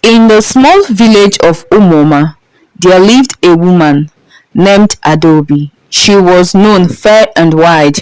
In the small village of Umuoma, there lived a woman named Adaobi. She was known far and wide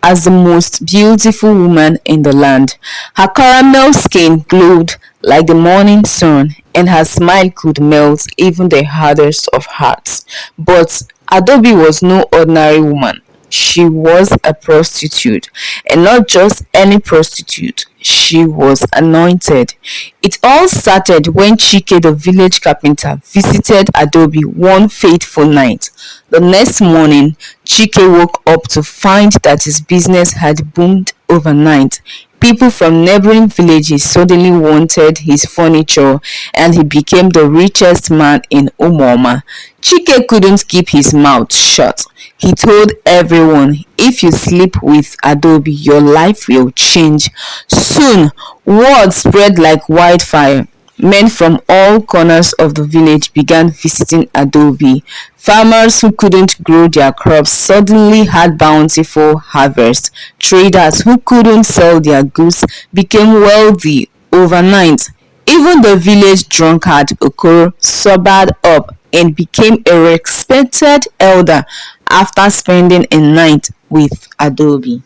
as the most beautiful woman in the land. Her caramel skin glowed like the morning sun, and her smile could melt even the hardest of hearts. But Adaobi was no ordinary woman. She was a prostitute, and not just any prostitute. She was anointed. It all started when Chike, the village carpenter, visited Adaobi one fateful night. The next morning, Chike woke up to find that his business had boomed overnight. People from neighboring villages suddenly wanted his furniture, and he became the richest man in Umuoma. Chike couldn't keep his mouth shut. He told everyone, if you sleep with Adaobi, your life will change. Soon, word spread like wildfire. Men from all corners of the village began visiting Adaobi. Farmers who couldn't grow their crops suddenly had bountiful harvests. Traders who couldn't sell their goods became wealthy overnight. Even the village drunkard Okoro sobered up and became a respected elder after spending a night with Adaobi.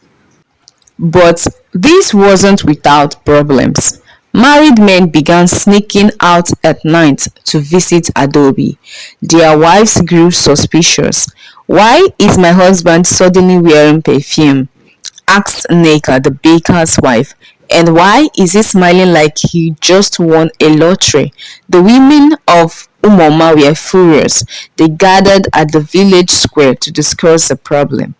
But this wasn't without problems. Married men began sneaking out at night to visit Adaobi. Their wives grew suspicious. "Why is my husband suddenly wearing perfume?" asked Nneka, the baker's wife. "And why is he smiling like he just won a lottery?" The women of Umuoma were furious. They gathered at the village square to discuss the problem.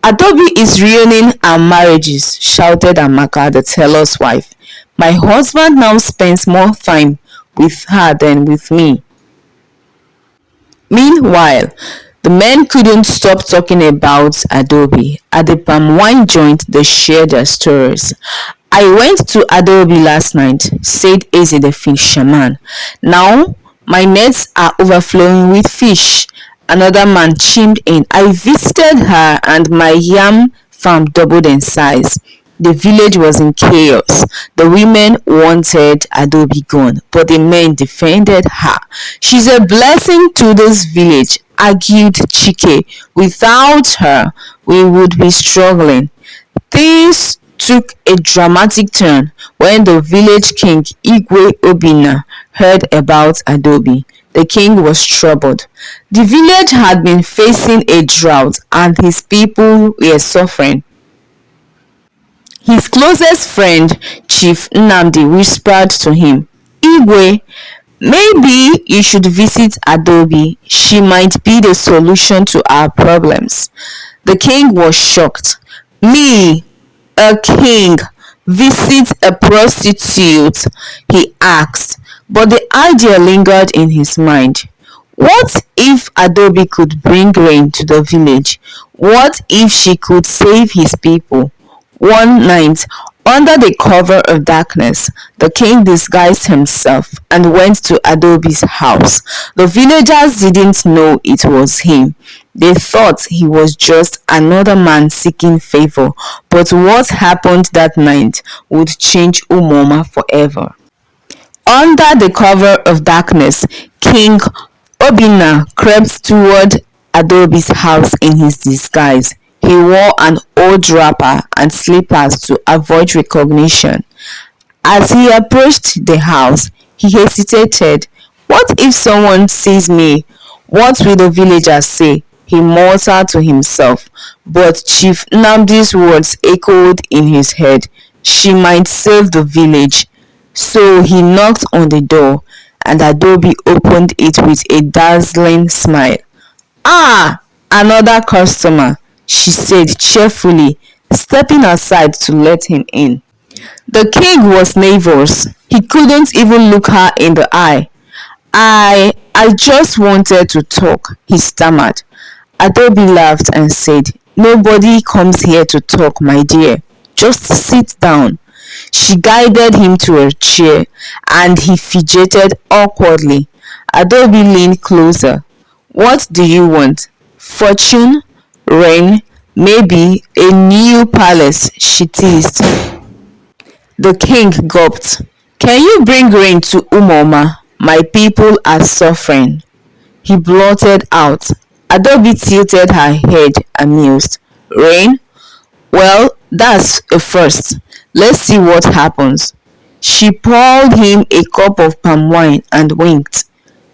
"Adaobi is ruining our marriages," shouted Amaka, the tailor's wife. "My husband now spends more time with her than with me." Meanwhile, the men couldn't stop talking about Adaobi. At the palm wine joint, they shared their stories. "I went to Adaobi last night," said Eze the fisherman. "Now my nets are overflowing with fish." Another man chimed in, "I visited her and my yam farm doubled in size." The village was in chaos. The women wanted Adaobi gone, but the men defended her. "She's a blessing to this village," argued Chike. "Without her, we would be struggling." Things took a dramatic turn when the village king Igwe Obinna heard about Adaobi. The king was troubled. The village had been facing a drought and his people were suffering. His closest friend, Chief Nnamdi, whispered to him, "Igwe, maybe you should visit Adaobi. She might be the solution to our problems." The king was shocked. "Me, a king, visit a prostitute?" he asked, but the idea lingered in his mind. What if Adaobi could bring rain to the village? What if she could save his people? One night, under the cover of darkness, the king disguised himself and went to Adaobi's house. The villagers didn't know it was him. They thought he was just another man seeking favor, but what happened that night would change Umuoma forever. Under the cover of darkness, King Obinna crept toward Adaobi's house in his disguise. He wore an old wrapper and slippers to avoid recognition. As he approached the house, he hesitated. "What if someone sees me? What will the villagers say?" he muttered to himself. But Chief Nnamdi's words echoed in his head. She might save the village. So he knocked on the door, and Adaobi opened it with a dazzling smile. "Ah, another customer," she said cheerfully, stepping aside to let him in. The king was nervous. He couldn't even look her in the eye. I just wanted to talk," he stammered. Adaobi laughed and said, "Nobody comes here to talk, my dear. Just sit down." She guided him to a chair, and he fidgeted awkwardly. Adaobi leaned closer. "What do you want? Fortune? Rain? Maybe a new palace?" she teased. The king gulped. Can you bring rain to Umuoma? My people are suffering, he blurted out. Adaobi tilted her head, amused. Rain? Well, that's a first. Let's see what happens. She poured him a cup of palm wine and winked.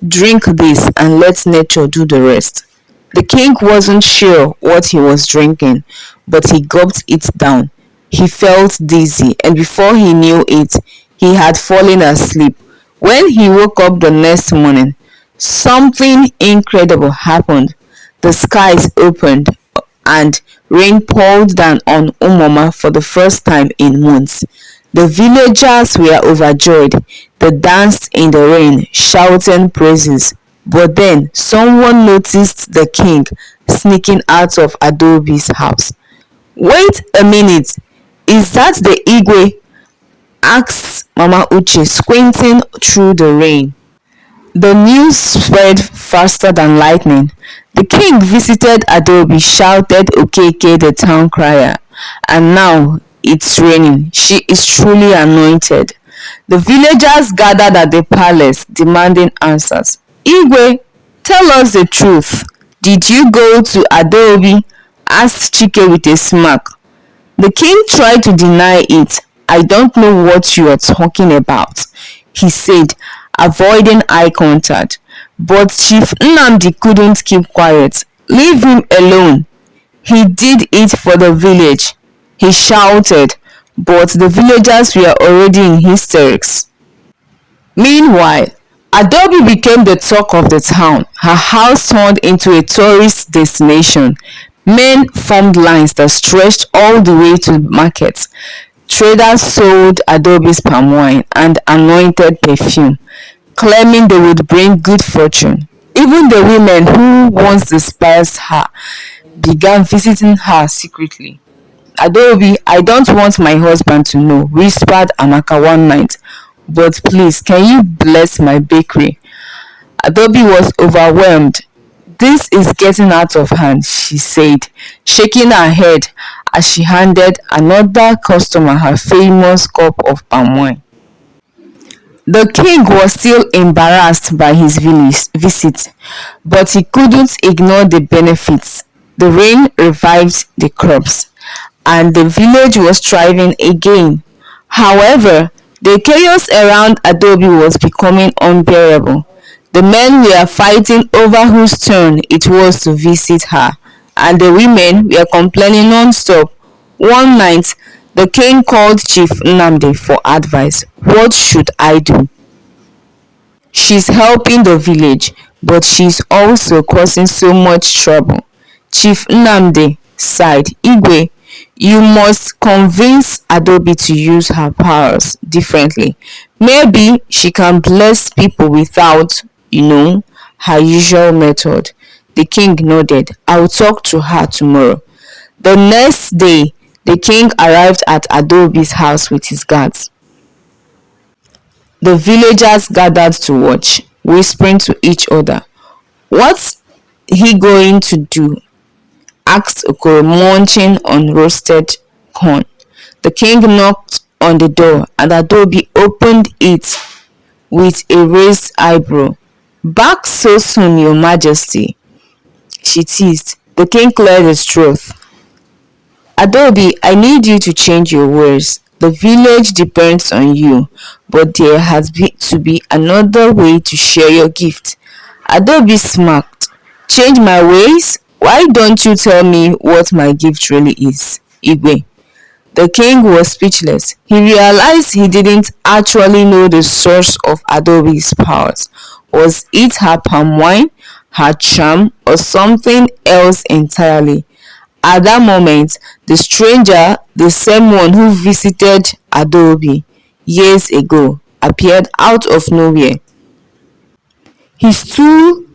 Drink this and let nature do the rest. The king wasn't sure what he was drinking, but he gulped it down. He felt dizzy, and before he knew it, he had fallen asleep. When he woke up the next morning, something incredible happened. The skies opened and rain poured down on Umuoma for the first time in months. The villagers were overjoyed. They danced in the rain, shouting praises. But then someone noticed the king sneaking out of Adaobi's house. Wait a minute, is that the Igwe? Asked Mama Uche, squinting through the rain. The news spread faster than lightning. The king visited Adaobi, shouted Okeke the town crier, and now it's raining. She is truly anointed. The villagers gathered at the palace, demanding answers. Igwe, tell us the truth. Did you go to Adaobi? Asked Chike with a smirk. The king tried to deny it. I don't know what you are talking about, he said, avoiding eye contact. But Chief Nnamdi couldn't keep quiet. Leave him alone. He did it for the village, he shouted, but the villagers were already in hysterics. Meanwhile, Adaobi became the talk of the town. Her house turned into a tourist destination. Men formed lines that stretched all the way to markets. Traders sold Adaobi's palm wine and anointed perfume, claiming they would bring good fortune. Even the women who once despised her began visiting her secretly. Adaobi, I don't want my husband to know, whispered Amaka one night. But please, can you bless my bakery? Adaobi was overwhelmed. This is getting out of hand, she said, shaking her head as she handed another customer her famous cup of palm wine. The king was still embarrassed by his visit, but he couldn't ignore the benefits. The rain revived the crops, and the village was thriving again. However, the chaos around Adaobi was becoming unbearable. The men were fighting over whose turn it was to visit her, and the women were complaining non-stop. One night, the king called Chief Nnamdi for advice. What should I do? She's helping the village, but she's also causing so much trouble. Chief Nnamdi sighed. Igwe, you must convince Adaobi to use her powers differently. Maybe she can bless people without, her usual method. The king nodded. I'll talk to her tomorrow. The next day, the king arrived at Adaobi's house with his guards. The villagers gathered to watch, whispering to each other. What's he going to do? Asked Okoro, munching on roasted corn. The king knocked on the door, and Adaobi opened it with a raised eyebrow. Back so soon, your majesty, she teased. The king cleared his throat. Adaobi, I need you to change your words. The village depends on you, but there has to be another way to share your gift. Adaobi smirked. Change my ways? Why don't you tell me what my gift really is, Igwe? The king was speechless. He realized he didn't actually know the source of Adaobi's powers. Was it her palm wine, her charm, or something else entirely? At that moment, the stranger, the same one who visited Adaobi years ago, appeared out of nowhere. He stood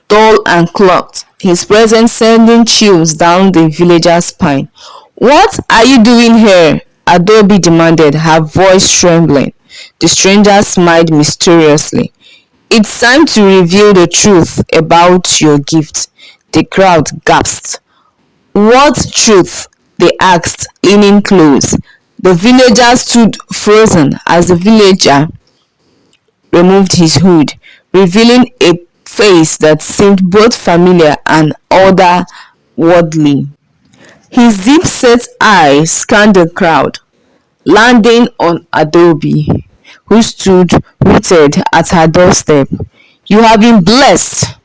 tall and cloaked, his presence sending chills down the villager's spine. What are you doing here? Adaobi demanded, her voice trembling. The stranger smiled mysteriously. It's time to reveal the truth about your gift. The crowd gasped. What truth? They asked, leaning close. The villager stood frozen as the villager removed his hood, revealing a face that seemed both familiar and otherworldly. His deep-set eyes scanned the crowd, landing on Adaobi, who stood rooted at her doorstep. "You have been blessed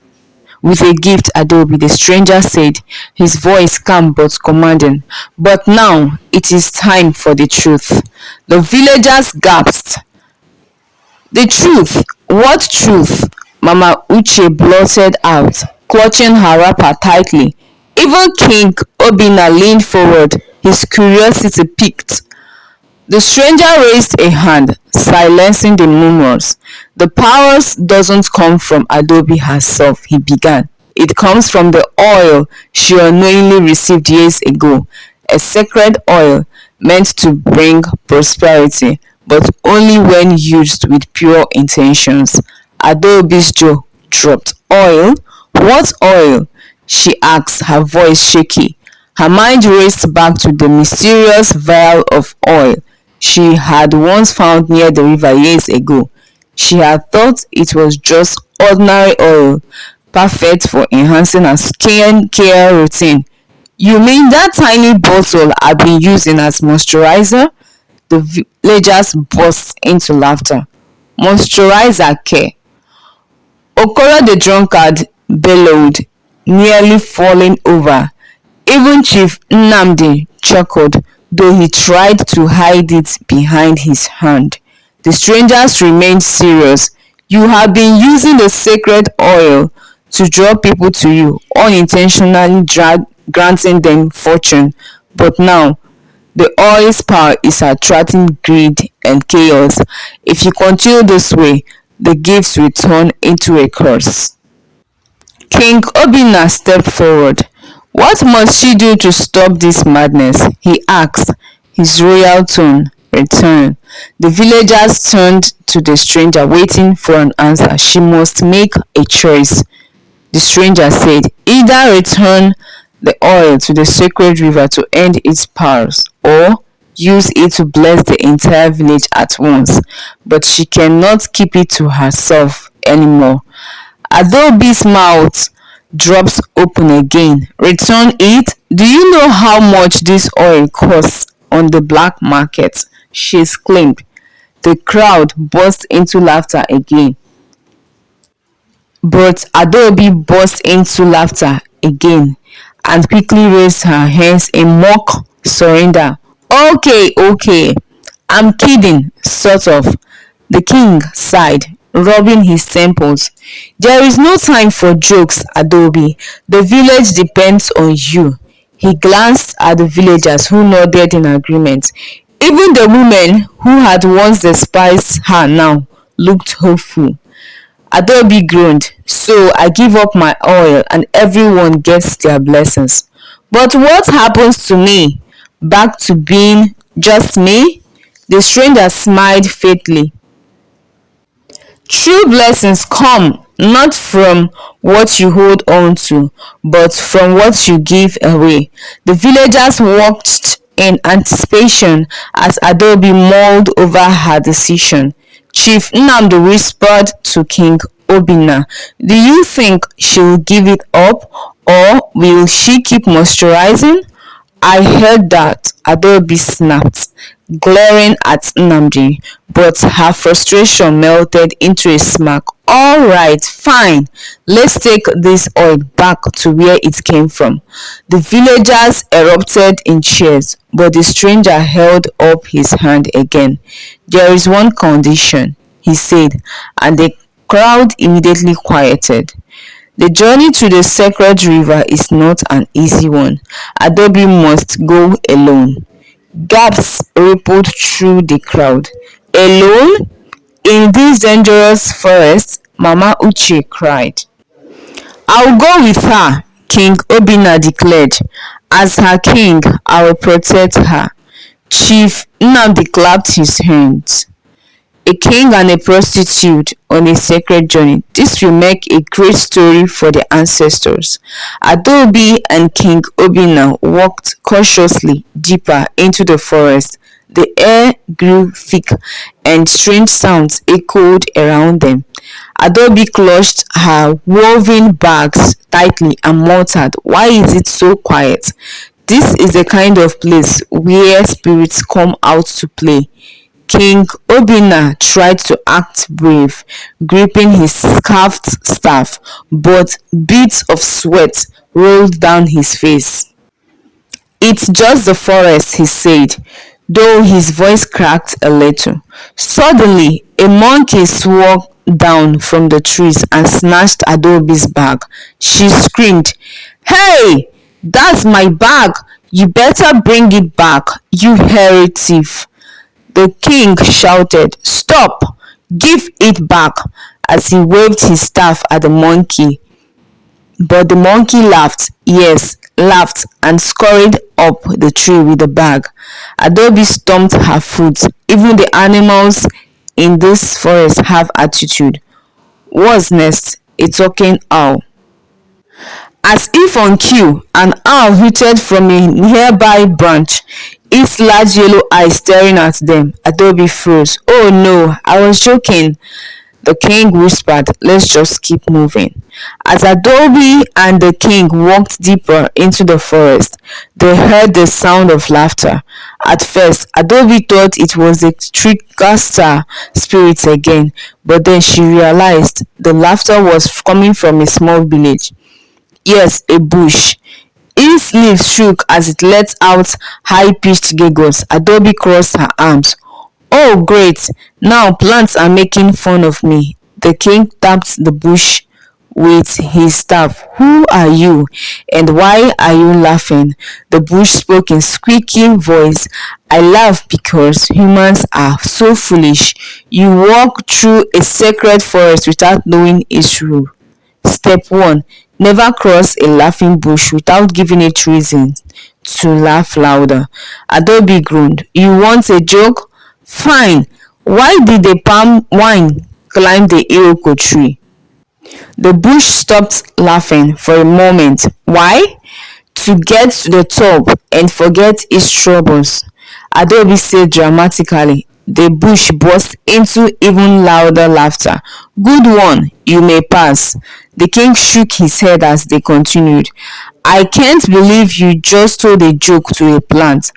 with a gift, Adaobi," the stranger said, his voice calm but commanding. "But now it is time for the truth." The villagers gasped. "The truth? What truth?" Mama Uche blurted out, clutching her wrapper tightly. Even King Obinna leaned forward, his curiosity piqued. The stranger raised a hand, silencing the murmurs. "The power doesn't come from Adaobi herself," he began. "It comes from the oil she unknowingly received years ago, a sacred oil meant to bring prosperity, but only when used with pure intentions." Adaobi's jaw dropped. "Oil? What oil?" she asked, her voice shaky. Her mind raced back to the mysterious vial of oil she had once found near the river years ago. She had thought it was just ordinary oil, perfect for enhancing her skin care routine. "You mean that tiny bottle I've been using as moisturizer?" The villagers burst into laughter. "Moisturizer care?" Okoro the drunkard bellowed, nearly falling over. Even Chief Nnamdi chuckled, though he tried to hide it behind his hand. The strangers remained serious. "You have been using the sacred oil to draw people to you, unintentionally granting them fortune. But now, the oil's power is attracting greed and chaos. If you continue this way, the gifts will turn into a curse." King Obinna stepped forward. "What must she do to stop this madness?" he asked, his royal tone returned. The villagers turned to the stranger, waiting for an answer. "She must make a choice," the stranger said. "Either return the oil to the sacred river to end its powers, or use it to bless the entire village at once. But she cannot keep it to herself anymore." Adobe's mouth drops open again. "Return it? Do you know how much this oil costs on the black market?" she exclaimed. The crowd burst into laughter again. But Adaobi burst into laughter again and quickly raised her hands in mock surrender. "Okay, okay. I'm kidding, sort of." The king sighed, rubbing his temples. "There is no time for jokes, Adaobi. The village depends on you." He glanced at the villagers, who nodded in agreement. Even the women who had once despised her now looked hopeful. Adaobi groaned. "So I give up my oil and everyone gets their blessings. But what happens to me? Back to being just me?" The stranger smiled faintly. "True blessings come not from what you hold on to, but from what you give away." The villagers watched in anticipation as Adaobi mulled over her decision. Chief Nnamdi whispered to King Obinna, "Do you think she will give it up, or will she keep moisturizing?" "I heard that," Adaobi snapped, glaring at Nnamdi, but her frustration melted into a smirk. "All right, fine. Let's take this oil back to where it came from." The villagers erupted in cheers, but the stranger held up his hand again. "There is one condition," he said, and the crowd immediately quieted. "The journey to the sacred river is not an easy one. Adaobi must go alone." Gasps rippled through the crowd. "Alone? In this dangerous forest?" Mama Uche cried. "I'll go with her," King Obinna declared. "As her king, I will protect her." Chief Nnamdi clapped his hands. A king and a prostitute on a sacred journey. This will make a great story for the ancestors. Adaobi and King Obinna walked cautiously deeper into the forest. The air grew thick, and strange sounds echoed around them. Adobe clutched her woven bags tightly and muttered, "Why is it so quiet? This is the kind of place where spirits come out to play." King Obinna tried to act brave, gripping his scarfed staff, but beads of sweat rolled down his face. "It's just the forest," he said, though his voice cracked a little. Suddenly, a monkey swung down from the trees and snatched Adobe's bag. She screamed, "Hey! That's my bag! You better bring it back, you hairy thief!" The king shouted, "Stop! Give it back!" as he waved his staff at the monkey. But the monkey laughed, yes, laughed, and scurried up the tree with the bag. Adobe stomped her foot. Even the animals in this forest have attitude. What's next? A talking owl. As if on cue, an owl hooted from a nearby branch, its large yellow eyes staring at them. Adobe froze. "Oh no, I was joking," the king whispered. "Let's just keep moving." As Adobe and the king walked deeper into the forest, they heard the sound of laughter. At first, Adobe thought it was the trickster spirits again, but then she realized the laughter was coming from a small village. Yes, a bush. Its leaves shook as it let out high-pitched giggles. Adobe crossed her arms. "Oh, great! Now plants are making fun of me." The king tapped the bush with his staff. "Who are you? And why are you laughing?" The bush spoke in squeaky voice. "I laugh because humans are so foolish. You walk through a sacred forest without knowing its rule. Step 1. Never cross a laughing bush without giving it reason to laugh louder." Adobe groaned. "You want a joke? Fine. Why did the palm wine climb the iroko tree?" The bush stopped laughing for a moment. "Why? To get to the top and forget its troubles," Adobe said dramatically. The bush burst into even louder laughter. "Good one, you may pass." The king shook his head as they continued. "I can't believe you just told a joke to a plant."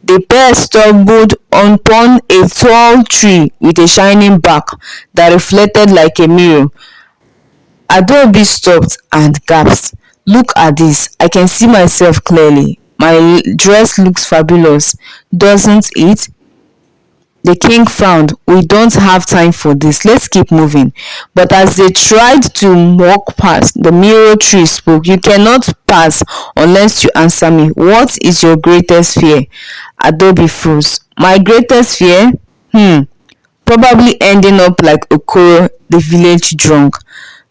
The pair stumbled upon a tall tree with a shining bark that reflected like a mirror. Adobe stopped and gasped. "Look at this. I can see myself clearly. My dress looks fabulous, doesn't it?" The king frowned. "We don't have time for this. Let's keep moving." But as they tried to walk past, the mirror tree spoke. "You cannot pass unless you answer me. What is your greatest fear?" Adobe froze. "My greatest fear? Probably ending up like Okoro, the village drunk."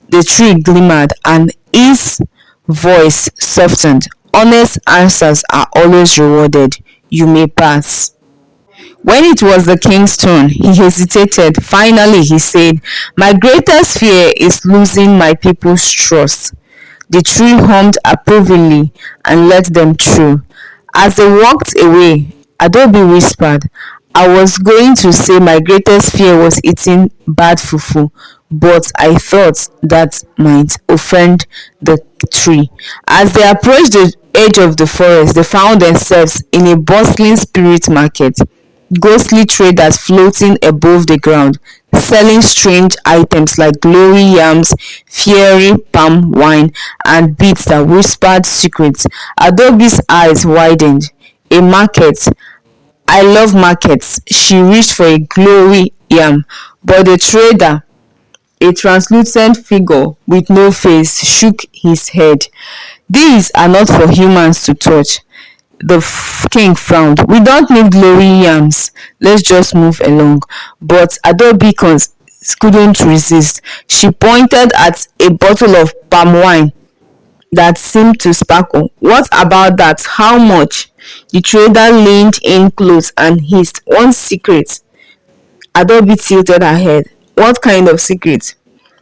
The tree glimmered and his voice softened. "Honest answers are always rewarded. You may pass." When it was the king's turn, he hesitated. Finally, he said, "My greatest fear is losing my people's trust." The tree hummed approvingly and let them through. As they walked away, Adobe whispered, "I was going to say my greatest fear was eating bad fufu, but I thought that might offend the tree." As they approached the edge of the forest, they found themselves in a bustling spirit market. Ghostly traders floating above the ground, selling strange items like glory yams, fiery palm wine, and beads that whispered secrets. Adobe's eyes widened. A market. I love markets. She reached for a glory yam, but the trader, a translucent figure with no face, shook his head. "These are not for humans to touch." The king frowned. "We don't need glory yams. Let's just move along." But Adobe couldn't resist. She pointed at a bottle of palm wine that seemed to sparkle. "What about that? How much?" The trader leaned in close and hissed, "One secret." Adobe tilted her head. "What kind of secret?"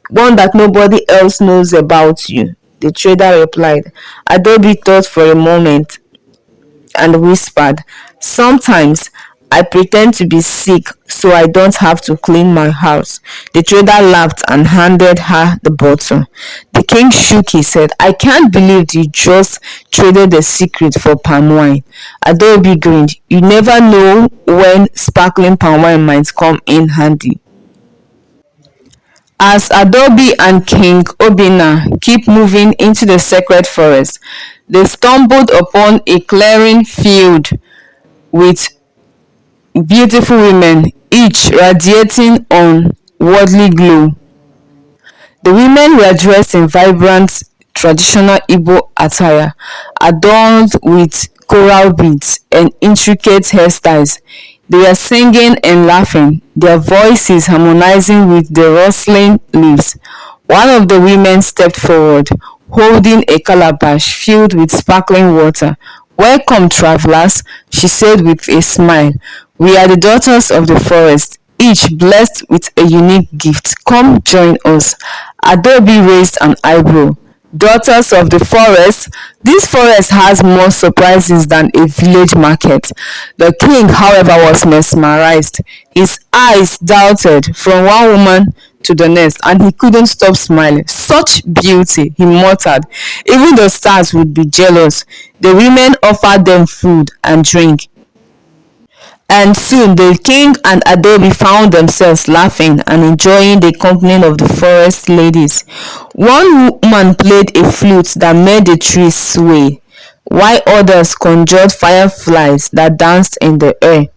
"One that nobody else knows about you," the trader replied. Adobe thought for a moment and whispered, "Sometimes I pretend to be sick so I don't have to clean my house." The trader laughed and handed her the bottle. The king shook his head. "I can't believe you just traded the secret for palm wine." Adaobi grinned. "You never know when sparkling palm wine might come in handy." As Adaobi and King Obinna keep moving into the sacred forest, they stumbled upon a clearing filled with beautiful women, each radiating unworldly glow. The women were dressed in vibrant traditional Igbo attire, adorned with coral beads and intricate hairstyles. They were singing and laughing, their voices harmonizing with the rustling leaves. One of the women stepped forward, holding a calabash filled with sparkling water. "Welcome, travelers," she said with a smile. "We are the daughters of the forest, each blessed with a unique gift. Come join us." Adaobi raised an eyebrow. "Daughters of the forest? This forest has more surprises than a village market." The king, however, was mesmerized. His eyes darted from one woman to the next, and he couldn't stop smiling. "Such beauty," he muttered. "Even the stars would be jealous." The women offered them food and drink, and soon the king and Adaobi found themselves laughing and enjoying the company of the forest ladies. One woman played a flute that made the trees sway, while others conjured fireflies that danced in the air.